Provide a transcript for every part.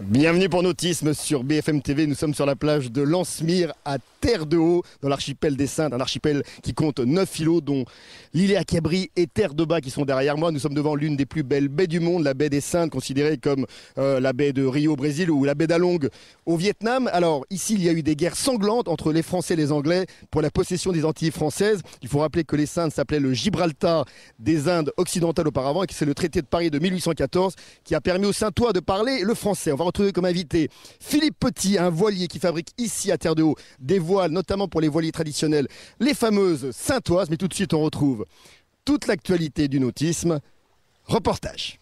Bienvenue pour Nautisme sur BFM TV. Nous sommes sur la plage de Lansemire à Terre de Haut, dans l'archipel des Saintes, un archipel qui compte 9 îlots, dont l'îlet à Cabri et Terre de Bas qui sont derrière moi. Nous sommes devant l'une des plus belles baies du monde, la baie des Saintes, considérée comme la baie de Rio au Brésil ou la baie d'Along au Vietnam. Alors ici, il y a eu des guerres sanglantes entre les Français et les Anglais pour la possession des Antilles françaises. Il faut rappeler que les Saintes s'appelaient le Gibraltar des Indes occidentales auparavant et que c'est le traité de Paris de 1814 qui a permis aux Saintois de parler le français. On va retrouver comme invité Philippe Petit, un voilier qui fabrique ici à Terre de Haut des voiles, notamment pour les voiliers traditionnels, les fameuses saintoises. Mais tout de suite, on retrouve toute l'actualité du nautisme. Reportage.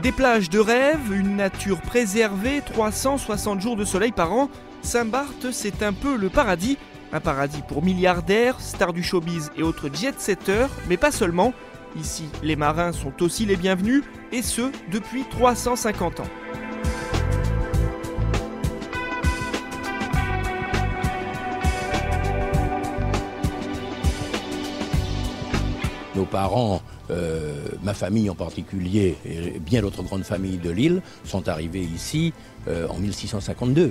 Des plages de rêve, une nature préservée, 360 jours de soleil par an. Saint-Barth, c'est un peu le paradis. Un paradis pour milliardaires, stars du showbiz et autres jet-setters, mais pas seulement. Ici, les marins sont aussi les bienvenus, et ce, depuis 350 ans. Nos parents, ma famille en particulier, et bien d'autres grandes familles de l'île, sont arrivés ici en 1652.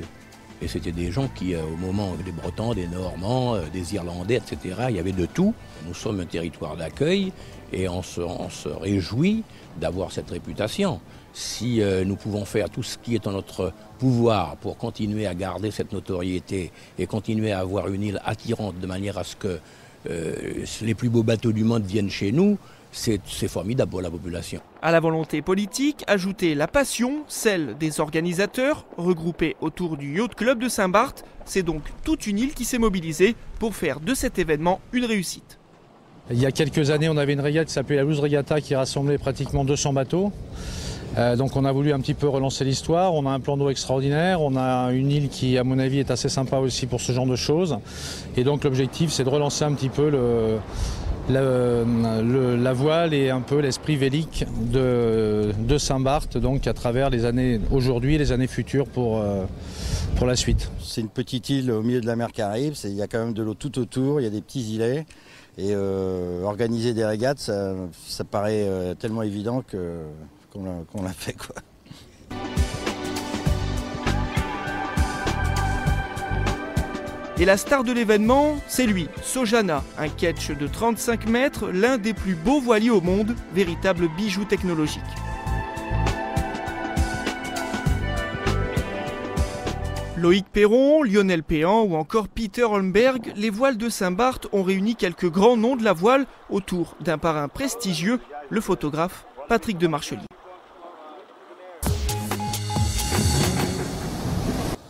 Et c'était des gens qui, au moment des Bretons, des Normands, des Irlandais, etc., il y avait de tout. Nous sommes un territoire d'accueil et on se réjouit d'avoir cette réputation. Si nous pouvons faire tout ce qui est en notre pouvoir pour continuer à garder cette notoriété et continuer à avoir une île attirante de manière à ce que les plus beaux bateaux du monde viennent chez nous, c'est formidable pour la population. À la volonté politique, ajoutez la passion, celle des organisateurs, regroupés autour du Yacht Club de Saint-Barth. C'est donc toute une île qui s'est mobilisée pour faire de cet événement une réussite. Il y a quelques années, on avait une régate qui s'appelait la Loose Regatta qui rassemblait pratiquement 200 bateaux. Donc on a voulu un petit peu relancer l'histoire. On a un plan d'eau extraordinaire, on a une île qui, à mon avis, est assez sympa aussi pour ce genre de choses. Et donc l'objectif, c'est de relancer un petit peu la voile et un peu l'esprit vélique de Saint-Barth, donc à travers les années aujourd'hui et les années futures pour la suite. C'est une petite île au milieu de la mer Caraïbe, il y a quand même de l'eau tout autour, il y a des petits îlets. Et organiser des régates, ça paraît tellement évident qu'on l'a fait, quoi. Et la star de l'événement, c'est lui, Sojana, un ketch de 35 mètres, l'un des plus beaux voiliers au monde, véritable bijou technologique. Loïc Perron, Lionel Péan ou encore Peter Holmberg, les voiles de Saint-Barth ont réuni quelques grands noms de la voile autour d'un parrain prestigieux, le photographe Patrick de Marchelier.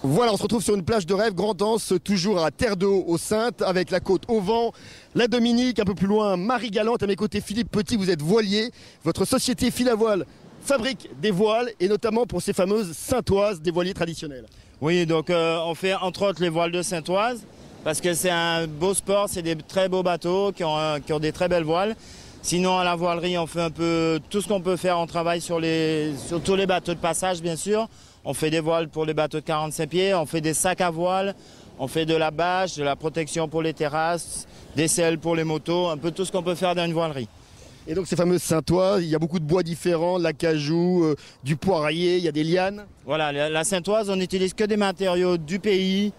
Voilà, on se retrouve sur une plage de rêve, Grand Anse, toujours à Terre de Haut, aux Saintes, avec la côte au vent, la Dominique, un peu plus loin, Marie-Galante. À mes côtés, Philippe Petit, vous êtes voilier. Votre société Fil à Voile fabrique des voiles, et notamment pour ces fameuses saintoises, des voiliers traditionnels. Oui, donc on fait entre autres les voiles de saintoise, parce que c'est un beau sport, c'est des très beaux bateaux qui ont des très belles voiles. Sinon, à la voilerie, on fait un peu tout ce qu'on peut faire. On travaille sur tous les bateaux de passage, bien sûr. On fait des voiles pour les bateaux de 45 pieds, on fait des sacs à voile, on fait de la bâche, de la protection pour les terrasses, des selles pour les motos, un peu tout ce qu'on peut faire dans une voilerie. Et donc ces fameuses saintoises, il y a beaucoup de bois différents, de l'acajou, du poirier, il y a des lianes. Voilà, la saintoise, on n'utilise que des matériaux du pays,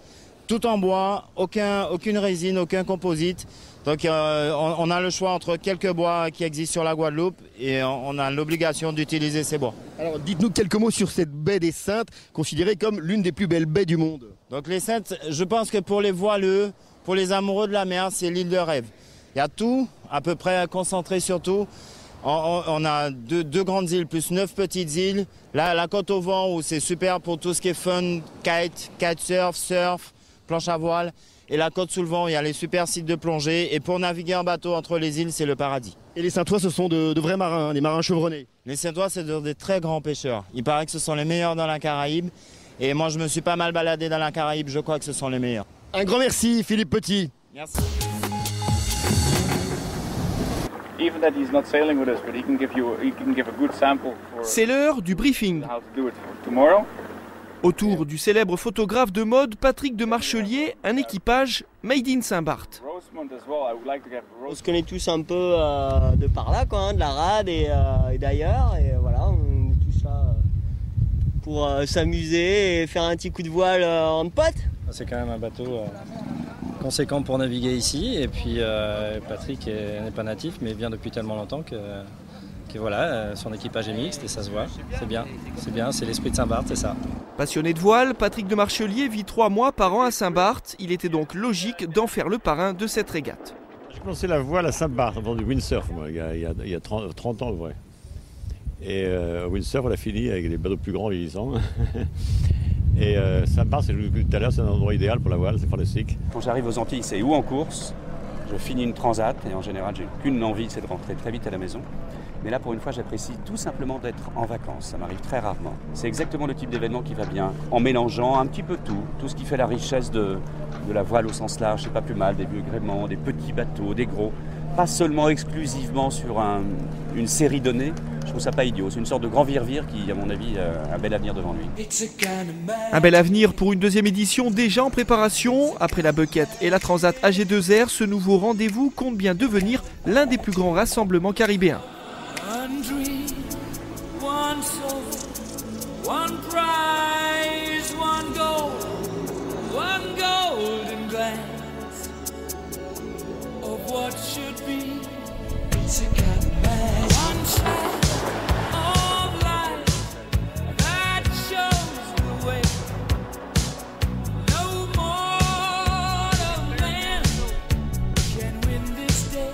tout en bois, aucune résine, aucun composite. Donc on a le choix entre quelques bois qui existent sur la Guadeloupe et on a l'obligation d'utiliser ces bois. Alors dites-nous quelques mots sur cette baie des Saintes, considérée comme l'une des plus belles baies du monde. Donc les Saintes, je pense que pour les voileux, pour les amoureux de la mer, c'est l'île de rêve. Il y a tout, à peu près concentré sur tout. On a deux grandes îles plus 9 petites îles. Là, la côte au vent où c'est super pour tout ce qui est fun, kitesurf, planche à voile. Et la côte sous le vent, il y a les super sites de plongée. Et pour naviguer en bateau entre les îles, c'est le paradis. Et les Saintois, ce sont de vrais marins, des marins chevronnés. Les Saintois, c'est des très grands pêcheurs. Il paraît que ce sont les meilleurs dans la Caraïbe. Et moi, je me suis pas mal baladé dans la Caraïbe. Je crois que ce sont les meilleurs. Un grand merci, Philippe Petit. Merci. C'est l'heure du briefing. Autour du célèbre photographe de mode Patrick de Marchelier, un équipage made in Saint-Barth. On se connaît tous un peu de par là, quoi, de la rade et d'ailleurs. Et voilà, on est tous là pour s'amuser et faire un petit coup de voile entre potes. C'est quand même un bateau conséquent pour naviguer ici. Et puis Patrick n'est pas natif, mais vient depuis tellement longtemps que voilà, son équipage est mixte et ça se voit. C'est bien, c'est l'esprit de Saint-Barth, c'est ça. Passionné de voile, Patrick de Marchelier vit 3 mois par an à Saint-Barth. Il était donc logique d'en faire le parrain de cette régate. J'ai commencé la voile à Saint-Barth, avant du windsurf, moi, il y a 30 ans, vrai. Et windsurf, on a fini avec des bateaux plus grands, vieillissants. Et Saint-Barth, je vous l'ai dit tout à l'heure, c'est un endroit idéal pour la voile, c'est fantastique. Quand j'arrive aux Antilles, c'est ou en course, je finis une transat, et en général, j'ai qu'une envie, c'est de rentrer très vite à la maison. Mais là, pour une fois, j'apprécie tout simplement d'être en vacances. Ça m'arrive très rarement. C'est exactement le type d'événement qui va bien, en mélangeant un petit peu tout ce qui fait la richesse de la voile au sens large. C'est pas plus mal, des vieux gréements, des petits bateaux, des gros. Pas seulement exclusivement sur une série donnée. Je trouve ça pas idiot. C'est une sorte de grand vire-vire qui, à mon avis, a un bel avenir devant lui. Un bel avenir pour une deuxième édition déjà en préparation. Après la Bucket et la Transat AG2R, ce nouveau rendez-vous compte bien devenir l'un des plus grands rassemblements caribéens. One dream, one soul, one prize, one golden glance of what should be. It's a kind of man. One shot of light that shows the way. No mortal man can win this day.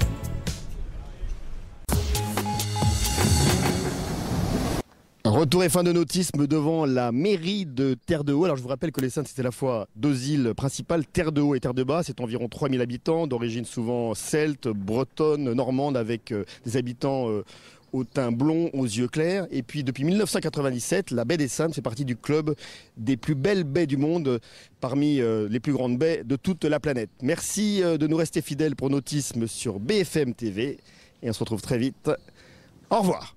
Retour et fin de nautisme devant la mairie de Terre-de-Haut. Alors je vous rappelle que les Saintes, c'est à la fois 2 îles principales, Terre-de-Haut et Terre-de-Bas. C'est environ 3000 habitants, d'origine souvent celte, bretonne, normande, avec des habitants au teint blond, aux yeux clairs. Et puis depuis 1997, la baie des Saintes fait partie du club des plus belles baies du monde, parmi les plus grandes baies de toute la planète. Merci de nous rester fidèles pour Nautisme sur BFM TV. Et on se retrouve très vite. Au revoir.